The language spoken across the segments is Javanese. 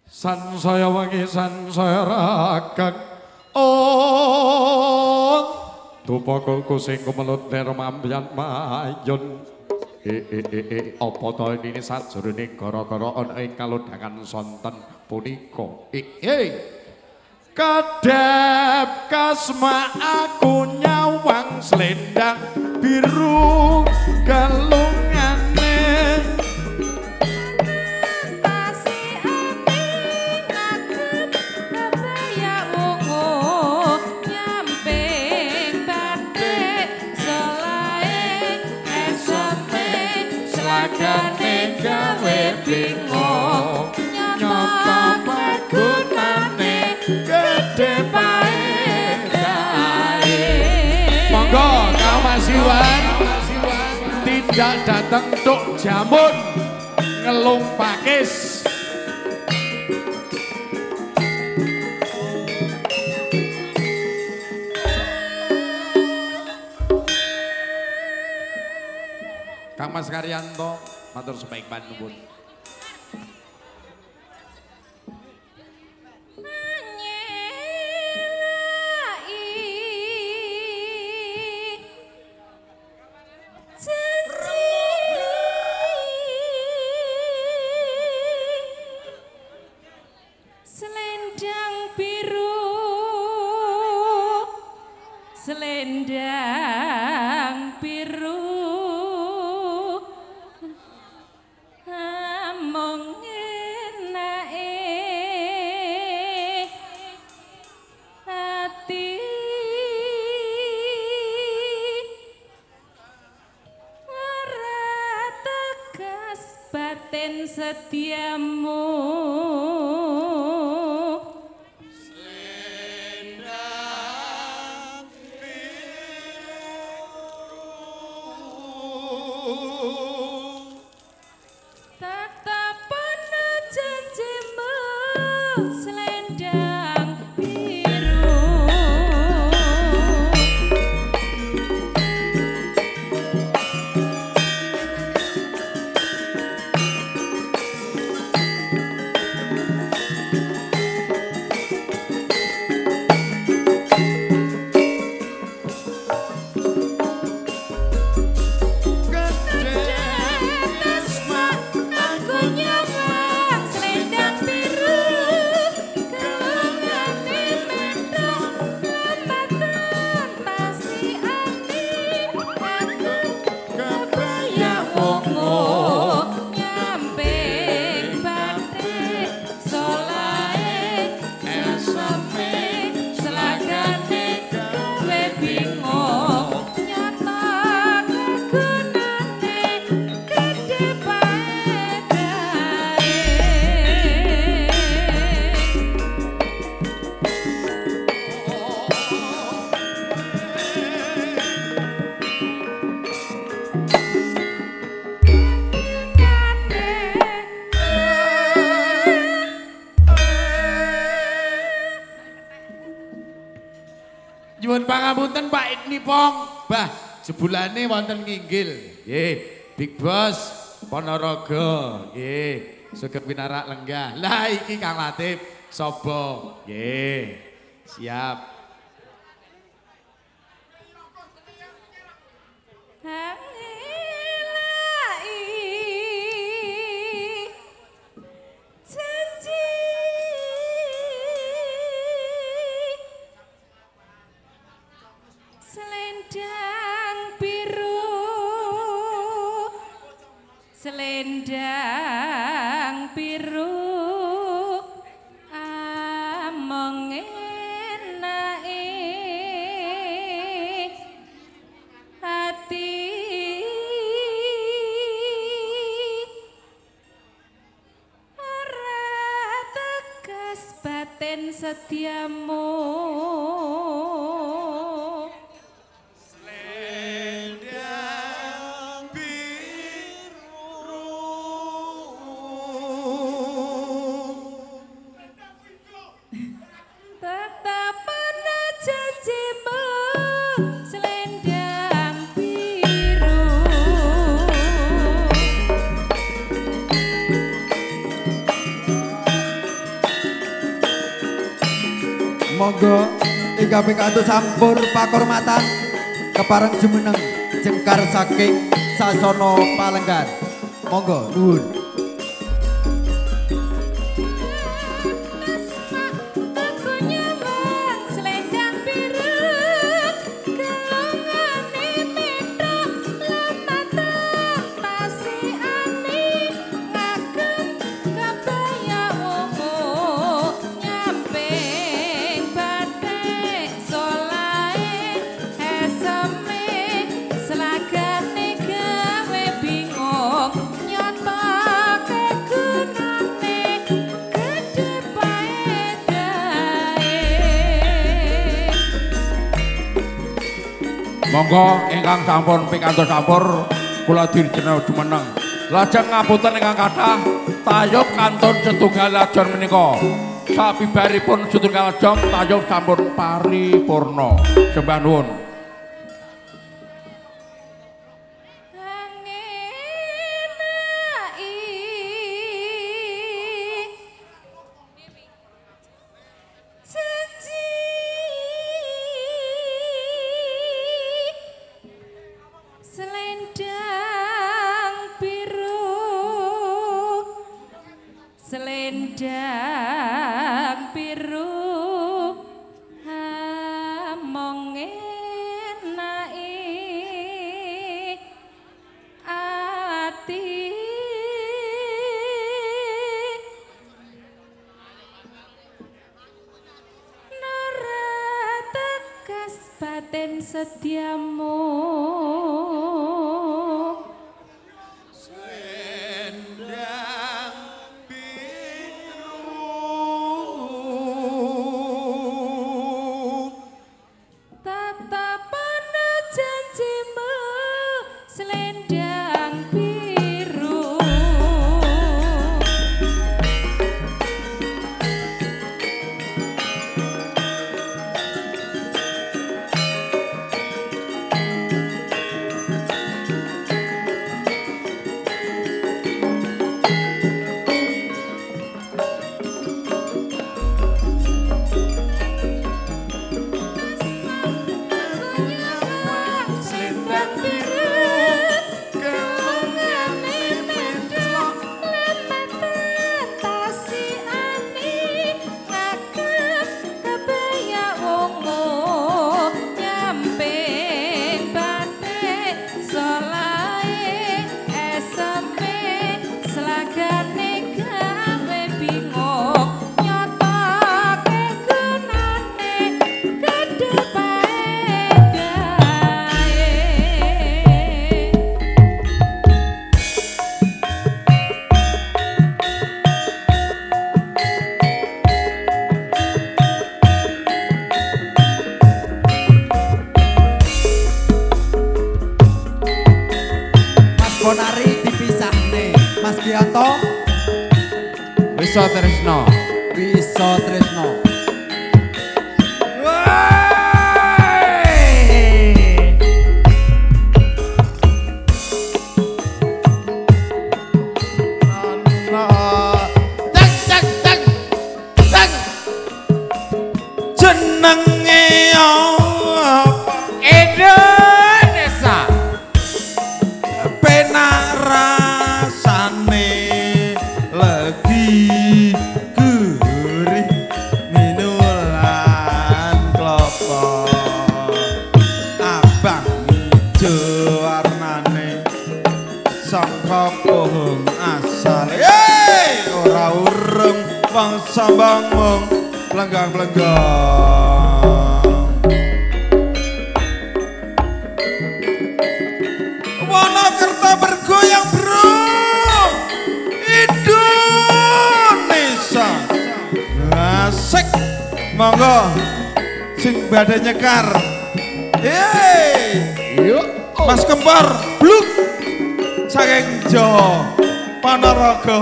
Sansaya wengi sansaya rakang on Dupakulku sing kumelut nermambian mayun apa to ini sajroning gara-gara ana ing kalodhangan sonten punika Kadep kasma aku nyawang selendang biru galungane gawe bingung nyapa pagunane gede paedae monggo Mas Iwan tidak datang tuk jamun ngelung pakis Kang Mas Karyanto matur sebaik nuwun. Selendang biru, selendang biru. Setiamu selendang biru tatapan janjimu selendang biru Nyuwun pangapunten Pak Nipong. Bah, jebulane wonten nginggil. Nggih, Big Boss Ponorogo. Nggih, sugeng pinarak lenggah. Lah iki Kang Latif sapa? Nggih. Siap. Selendang biru, selendang biru, among enake hati, ora tegas batin setiamu. Monggo ingkang pikantuk sampur pakurmatan kepareng jumeneng jengkar saking Sasana Palenggan. Monggo nuwun. Monggo ingkang sampun pikantuk sampur kula dirjeneng jumeneng. Lajeng ngapunten ingkang kathah tayub kantun setunggal lajon menika. Sabibaripun setunggal jam tayub sampun paripurna. Sembah nuwun. Selendang biru among enake ati nara tegas batin setiamu Bonari dipisahne Mas Giyanto Bisa tresno. bisa tresno. Jenenge Indonesia. penak rasane legi gurih minulan klopo abang ijo warnane sangka pohon asale ora urung wong sambang mung lenggang-lenggang Wonokerto bergoyang bro Indonesia asik monggo sing badhe nyekar Yuk. Mas Kempar bluk saking Jawa Ponorogo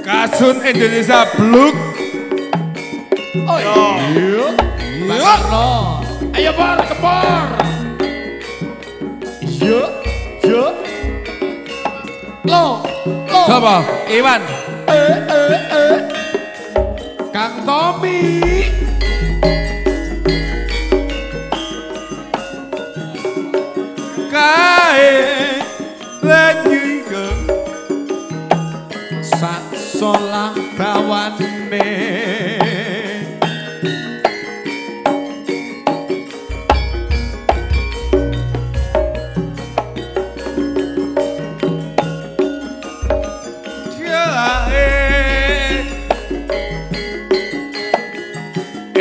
Kasun Indonesia bluk Oh iya. Bakarno. Ayo Bor, kepor. Yuk. Yuk. Sapa? Iwan. Kang Tommy. Kae lanjut Sak solah bawane.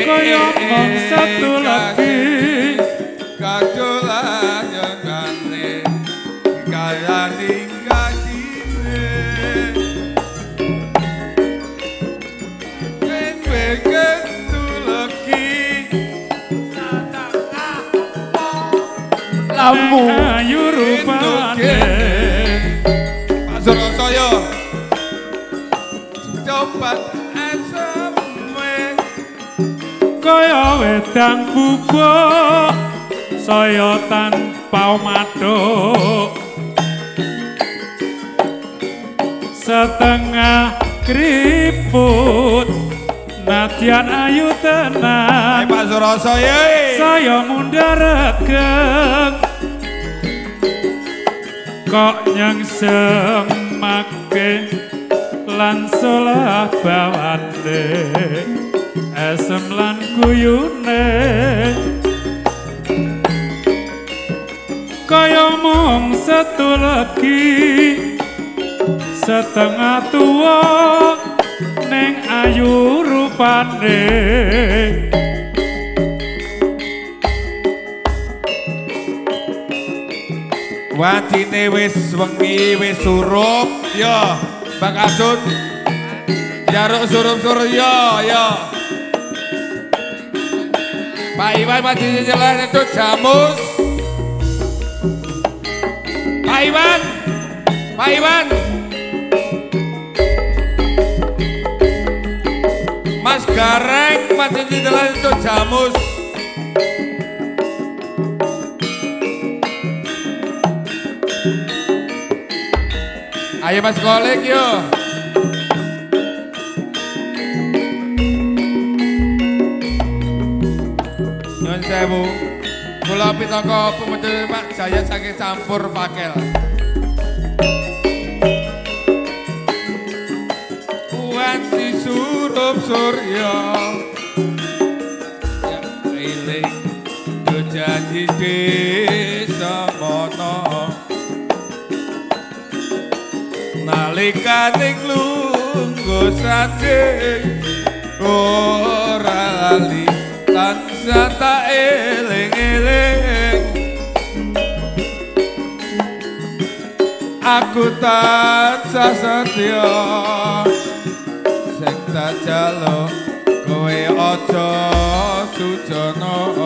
Kaya mong satu lagi kadolan yangane kayane kadine yen begitu lagi lamu ayu rupane Pak Surasaya coba asame kaya wedang bubuk saya tanpa maduk setengah keriput nadyan ayu tenan Pak Surasaya saya mundhar regeng kok nyang semake lan solah bawane esem lan guyune kaya mung setu legi setengah tua ning ayu rupane wajine wis wengi wis surup ya Bang Asun jaruk surup-surup ya Pak Iwan wajine jalan itu jamus Pak Iwan Mas Gareng wajine jalan itu jamus ayo Mas Golek yo. Nyuwun sewu. Kula pitaka pemedhur Pak Jaya saking campur pakel. Kuat disurup surya. Ya eling yo janji desa mono. Nalikane nglungguh saking ora lali tansah tak eling-eling aku tansah setya sing tak jaluk kowe aja sujana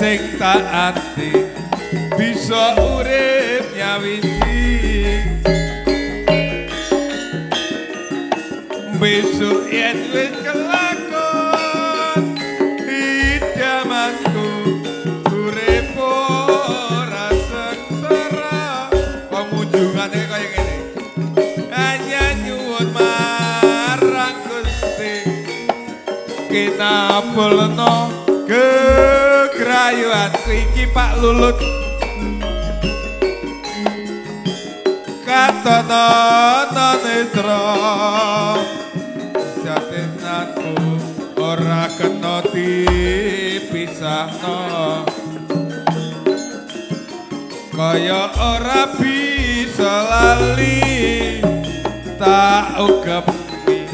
sing taati bisa urip nyawiji besok yen wis kelakon idamanku urip ora sengsara pemujungane kaya ngene hanya nyuwun marang Gusti kinapulna kegrayuanku iki Pak Lulut katana nestra jatinanku ora kena dipisahno kaya ora bisa lali tak ugemi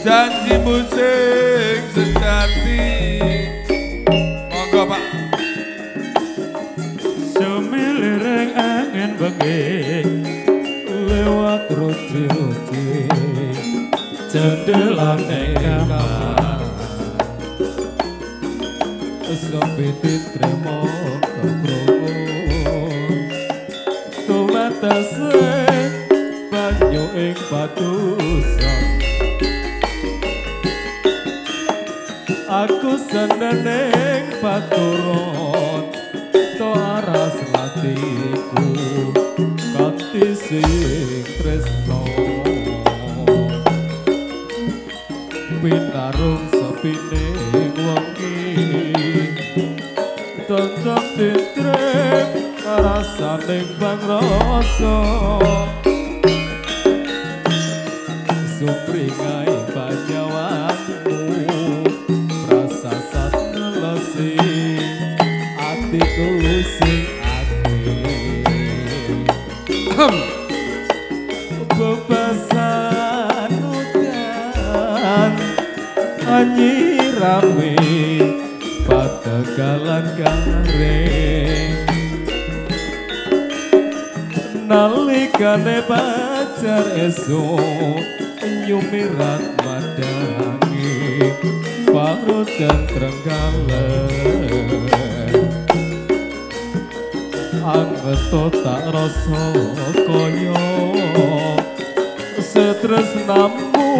janjimu sing sejati Pak semilireng angin bengi lewat ruti-ruti jendelane kamar sepi tremo krungu tumatese banyu ing batusan aku seneneng paturut to aras latiku kanthi sing tresno pinarung sepine wengi tetep ditrep rasane pangrasa supringai panyawanmu rasa satlesi atiku sing bebasan udan anyirame pategalan garing nalikane pacar esuk nyumirat madangi parut dan trenggalen angeto tak rasa kaya setresnamu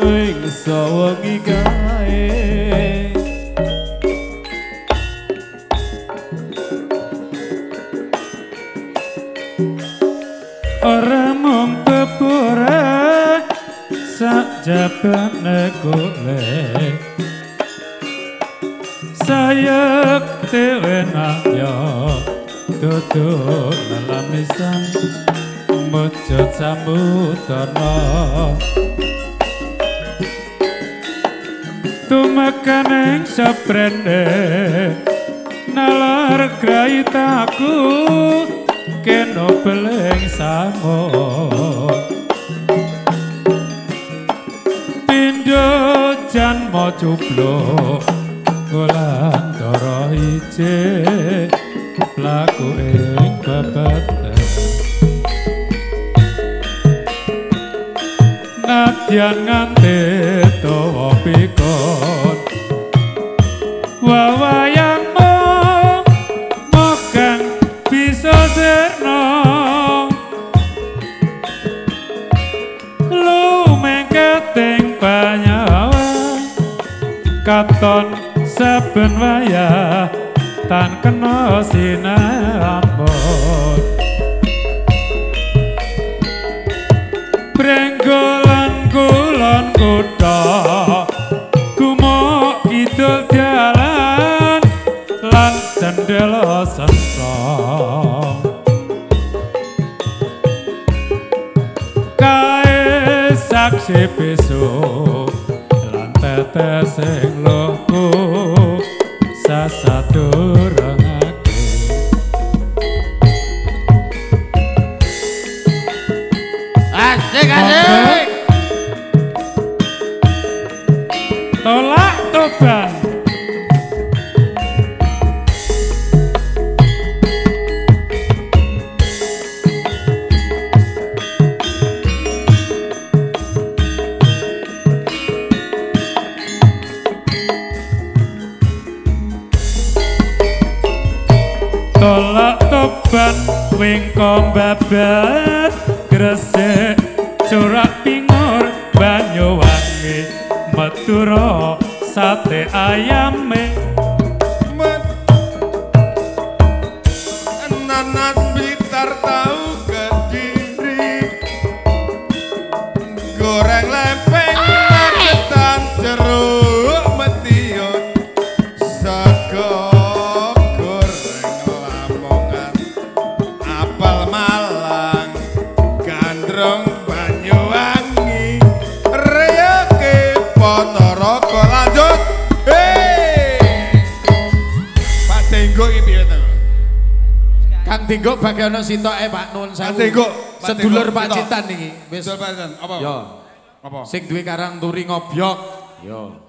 ing sawengi kae ora mung pepura sak jabane golek sayek dewe naya tutur lelamisan mujud samudana tumekaning saprene nalar graitaku kena beleng samon pindho janma cubluk Wulandara ijik laku ing babatan nadyan nganti dawa pikon wawayangmu mogang bisa sirna lumengketing panyawan katon saben wayah tan kena sinambut brenggolan kulon kutha gumuk kidul dalan lan cendela sensong kae saksi besok lan tetes sing loku sasaturangake asik asik tolak toban tolak toban wingko babat gresik corak pingur Banyuwangi Madura sate ayame nanas Blitar tahu kediri goreng lempeng ketan jeruk metiun sego goreng lamongan apel Malang gandrung Banyuwangi reyake Ponorogo lanjut Pak Tenggo iki piye to Kang Tinggo bagiono sitoke Pak Nun Kang sewu. Tinggo, Pak Sedulur Tinggo, Pacitan iki. Wis Betul Pak Apa? yo. Apa? Sing duwe karang turi ngobyok. Yo.